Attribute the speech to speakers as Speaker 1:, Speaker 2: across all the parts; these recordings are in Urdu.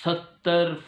Speaker 1: 70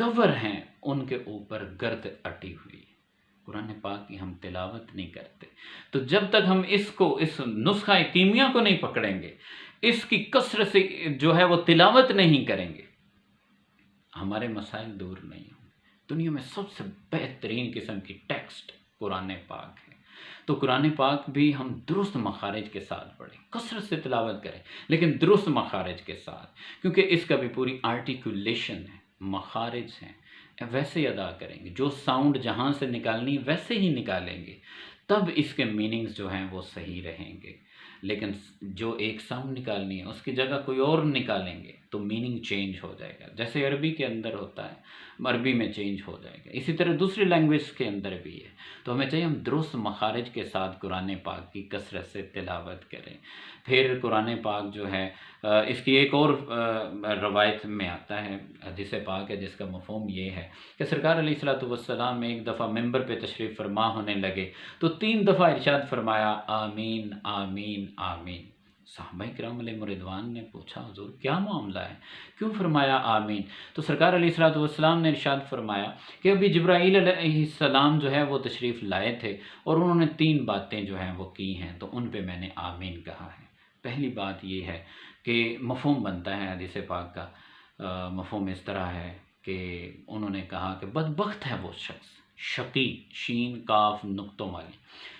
Speaker 1: کور ہیں ان کے اوپر گرد اٹی ہوئی۔ قرآن پاک کی ہم تلاوت نہیں کرتے، تو جب تک ہم اس نسخہ کیمیا کو نہیں پکڑیں گے، اس کی کثرت سے جو ہے وہ تلاوت نہیں کریں گے، ہمارے مسائل دور نہیں ہوں۔ دنیا میں سب سے بہترین قسم کی ٹیکسٹ قرآن پاک ہے، تو قرآن پاک بھی ہم درست مخارج کے ساتھ پڑھیں، کثرت سے تلاوت کریں، لیکن درست مخارج کے ساتھ، کیونکہ اس کا بھی پوری آرٹیکولیشن ہے، مخارج ہیں، ویسے ہی ادا کریں گے، جو ساؤنڈ جہاں سے نکالنی ویسے ہی نکالیں گے، تب اس کے میننگز جو ہیں وہ صحیح رہیں گے۔ لیکن جو ایک ساؤنڈ نکالنی ہے اس کی جگہ کوئی اور نکالیں گے تو میننگ چینج ہو جائے گا، جیسے عربی کے اندر ہوتا ہے، عربی میں چینج ہو جائے گا، اسی طرح دوسری لینگویج کے اندر بھی ہے۔ تو ہمیں چاہیے ہم درست مخارج کے ساتھ قرآن پاک کی کثرت سے تلاوت کریں۔ پھر قرآن پاک جو ہے اس کی ایک اور روایت میں آتا ہے، حدیث پاک ہے، جس کا مفہوم یہ ہے کہ سرکار علیہ الصلوۃ والسلام ایک دفعہ ممبر پہ تشریف فرما ہونے لگے تو 3 دفعہ ارشاد فرمایا آمین آمین آمین۔ صحابہ کرام علیہ رضوان نے پوچھا حضور کیا معاملہ ہے، کیوں فرمایا آمین؟ تو سرکار علیہ الصلوۃ والسلام نے ارشاد فرمایا کہ ابھی جبرائیل علیہ السلام جو ہے وہ تشریف لائے تھے اور انہوں نے 3 باتیں جو ہیں وہ کی ہیں، تو ان پہ میں نے آمین کہا ہے۔ پہلی بات یہ ہے کہ مفہوم بنتا ہے حدیث پاک کا، مفہوم اس طرح ہے کہ انہوں نے کہا کہ بدبخت ہے وہ شخص، شقی، شین کاف نقطوں والی،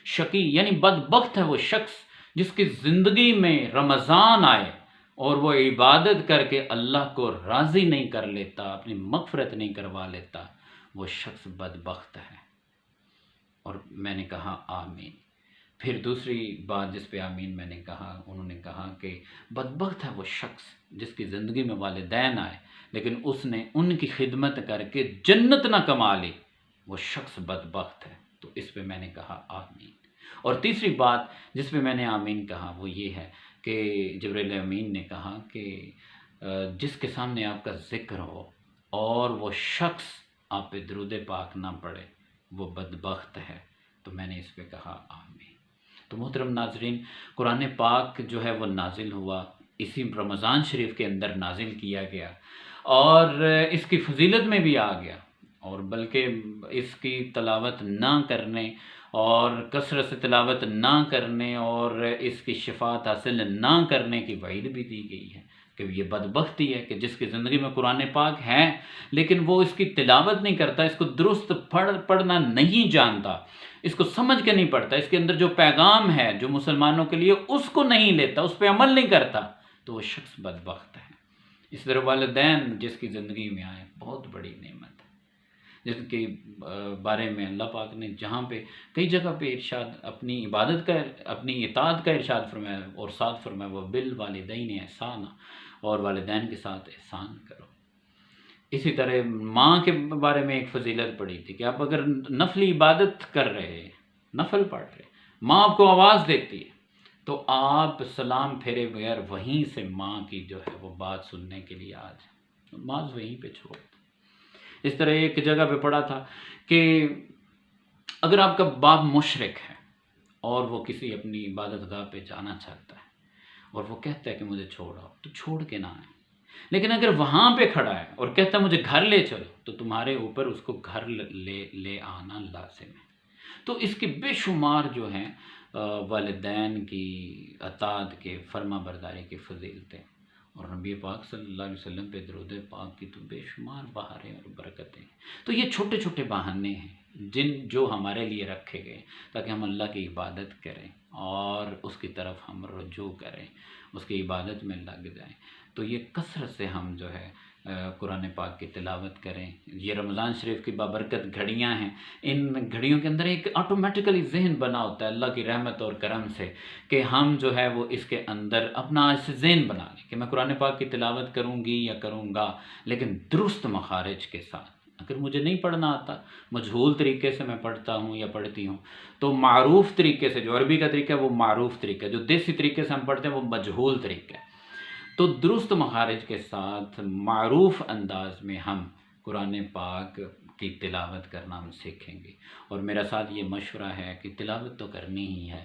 Speaker 1: شقی یعنی بدبخت ہے وہ شخص جس کی زندگی میں رمضان آئے اور وہ عبادت کر کے اللہ کو راضی نہیں کر لیتا، اپنی مغفرت نہیں کروا لیتا، وہ شخص بدبخت ہے۔ اور میں نے کہا آمین۔ پھر دوسری بات جس پہ آمین میں نے کہا، انہوں نے کہا کہ بدبخت ہے وہ شخص جس کی زندگی میں والدین آئے لیکن اس نے ان کی خدمت کر کے جنت نہ کما لی، وہ شخص بدبخت ہے۔ تو اس پہ میں نے کہا آمین۔ اور تیسری بات جس پہ میں نے آمین کہا وہ یہ ہے کہ جبرائیل امین نے کہا کہ جس کے سامنے آپ کا ذکر ہو اور وہ شخص آپ پہ درود پاک نہ پڑے وہ بدبخت ہے، تو میں نے اس پہ کہا آمین۔ تو محترم ناظرین، قرآن پاک جو ہے وہ نازل ہوا، اسی رمضان شریف کے اندر نازل کیا گیا اور اس کی فضیلت میں بھی آ گیا، اور بلکہ اس کی تلاوت نہ کرنے اور کثرت سے تلاوت نہ کرنے اور اس کی شفاعت حاصل نہ کرنے کی وعید بھی دی گئی ہے کہ یہ بدبختی ہے کہ جس کی زندگی میں قرآن پاک ہے لیکن وہ اس کی تلاوت نہیں کرتا، اس کو درست پڑھنا نہیں جانتا، اس کو سمجھ کے نہیں پڑھتا، اس کے اندر جو پیغام ہے جو مسلمانوں کے لیے اس کو نہیں لیتا، اس پہ عمل نہیں کرتا، تو وہ شخص بدبخت ہے۔ اس طرح والدین جس کی زندگی میں آئے بہت بڑی نعمت ہے، جن کے بارے میں اللہ پاک نے جہاں پہ کئی جگہ پہ ارشاد اپنی عبادت کا، اپنی اطاعت کا ارشاد فرمایا اور ساتھ فرمایا وہ بالوالدین احسانا، اور والدین کے ساتھ احسان کرو۔ اسی طرح ماں کے بارے میں ایک فضیلت پڑی تھی کہ آپ اگر نفلی عبادت کر رہے، نفل پڑھ رہے، ماں آپ کو آواز دیتی ہے تو آپ سلام پھیرے بغیر وہیں سے ماں کی جو ہے وہ بات سننے کے لیے آ جائیں، نماز وہیں پہ چھوڑ دیں۔ اس طرح ایک جگہ پہ پڑھا تھا کہ اگر آپ کا باپ مشرک ہے اور وہ کسی اپنی عبادت گاہ پہ جانا چاہتا ہے اور وہ کہتا ہے کہ مجھے چھوڑ آؤ، تو چھوڑ کے نہ آئے، لیکن اگر وہاں پہ کھڑا ہے اور کہتا ہے مجھے گھر لے چلو، تو تمہارے اوپر اس کو گھر لے آنا لازم ہے۔ تو اس کے بے شمار جو ہیں والدین کی اطاعت کے، فرما برداری کی فضیلتیں، اور نبی پاک صلی اللہ علیہ وسلم پہ درود پاک کی تو بے شمار بہاریں اور برکتیں۔ تو یہ چھوٹے چھوٹے بہانے ہیں جو ہمارے لیے رکھے گئے تاکہ ہم اللہ کی عبادت کریں اور اس کی طرف ہم رجوع کریں، اس کی عبادت میں لگ جائیں۔ تو یہ کثرت سے ہم جو ہے قرآن پاک کی تلاوت کریں۔ یہ رمضان شریف کی بابرکت گھڑیاں ہیں، ان گھڑیوں کے اندر ایک آٹومیٹیکلی ذہن بنا ہوتا ہے اللہ کی رحمت اور کرم سے کہ ہم جو ہے وہ اس کے اندر اپنا ایسے ذہن بنا لیں کہ میں قرآن پاک کی تلاوت کروں گی یا کروں گا، لیکن درست مخارج کے ساتھ۔ اگر مجھے نہیں پڑھنا آتا، مجہول طریقے سے میں پڑھتا ہوں یا پڑھتی ہوں، تو معروف طریقے سے، جو عربی کا طریقہ ہے وہ معروف طریقہ ہے، جو دیسی طریقے سے ہم پڑھتے ہیں وہ مجہول طریقہ ہے۔ تو درست مخارج کے ساتھ معروف انداز میں ہم قرآن پاک کی تلاوت کرنا ہم سیکھیں گے، اور میرا ساتھ یہ مشورہ ہے کہ تلاوت تو کرنی ہی ہے،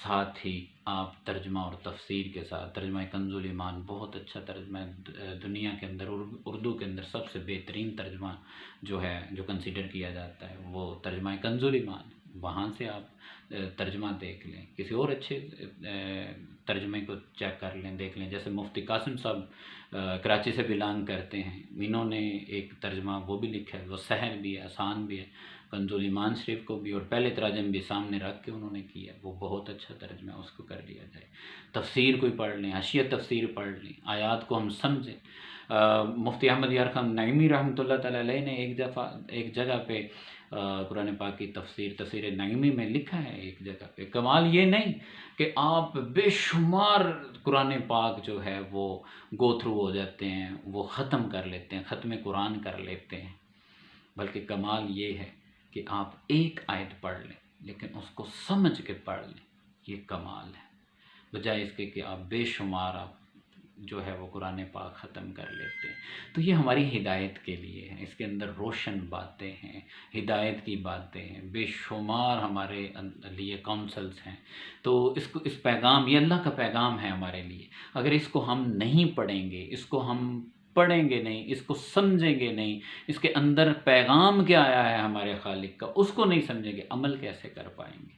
Speaker 1: ساتھ ہی آپ ترجمہ اور تفسیر کے ساتھ ترجمہ کنز الایمان بہت اچھا ترجمہ ہے دنیا کے اندر، اردو کے اندر سب سے بہترین ترجمہ جو ہے، جو کنسیڈر کیا جاتا ہے، وہ ترجمہ کنز الایمان، وہاں سے آپ ترجمہ دیکھ لیں، کسی اور اچھے ترجمے کو چیک کر لیں، دیکھ لیں، جیسے مفتی قاسم صاحب کراچی سے بلانگ کرتے ہیں، انہوں نے ایک ترجمہ وہ بھی لکھا ہے، وہ سہل بھی ہے، آسان بھی ہے، کنز الایمان شریف کو بھی، اور پہلے تراجم بھی سامنے رکھ کے انہوں نے کیا، وہ بہت اچھا ترجمہ ہے، اس کو کر لیا جائے۔ تفسیر کوئی پڑھ لیں، حاشیہ تفسیر پڑھ لیں، آیات کو ہم سمجھیں۔ مفتی احمد یار خان نعیمی رحمۃ اللہ تعالیٰ علیہ نے ایک جگہ پہ قرآن پاک کی تفسیر نعیمی میں لکھا ہے، ایک جگہ پہ کمال یہ نہیں کہ آپ بے شمار قرآن پاک جو ہے وہ گو تھرو ہو جاتے ہیں، وہ ختم کر لیتے ہیں، ختم قرآن کر لیتے ہیں، بلکہ کمال یہ ہے کہ آپ ایک آیت پڑھ لیں لیکن اس کو سمجھ کے پڑھ لیں، یہ کمال ہے، بجائے اس کے کہ آپ بے شمار آپ جو ہے وہ قرآن پاک ختم کر لیتے ہیں۔ تو یہ ہماری ہدایت کے لیے ہے، اس کے اندر روشن باتیں ہیں، ہدایت کی باتیں ہیں، بے شمار ہمارے لیے کاؤنسلز ہیں۔ تو اس پیغام، یہ اللہ کا پیغام ہے ہمارے لیے، اگر اس کو ہم نہیں پڑھیں گے، اس کو ہم پڑھیں گے نہیں، اس کو سمجھیں گے نہیں، اس کے اندر پیغام کیا آیا ہے ہمارے خالق کا، اس کو نہیں سمجھیں گے، عمل کیسے کر پائیں گے؟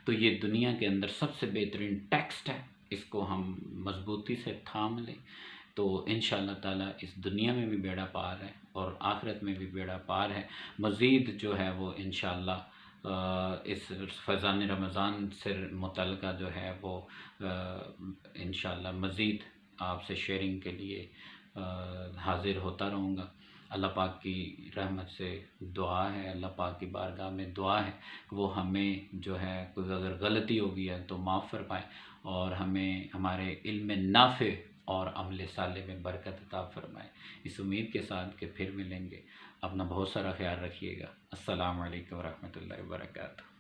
Speaker 1: تو یہ دنیا کے اندر سب سے بہترین ٹیکسٹ ہے، اس کو ہم مضبوطی سے تھام لیں تو انشاءاللہ تعالیٰ اس دنیا میں بھی بیڑا پار ہے اور آخرت میں بھی بیڑا پار ہے۔ مزید جو ہے وہ انشاءاللہ اس فیضان رمضان سے متعلقہ جو ہے وہ انشاءاللہ مزید آپ سے شیئرنگ کے لیے حاضر ہوتا رہوں گا۔ اللہ پاک کی رحمت سے دعا ہے، اللہ پاک کی بارگاہ میں دعا ہے کہ وہ ہمیں جو ہے کوئی اگر غلطی ہوگی ہے تو معاف فرمائے، اور ہمیں ہمارے علم نافع اور عمل صالح میں برکت عطا فرمائے۔ اس امید کے ساتھ کہ پھر ملیں گے، اپنا بہت سارا خیال رکھیے گا۔ السلام علیکم ورحمۃ اللہ وبرکاتہ۔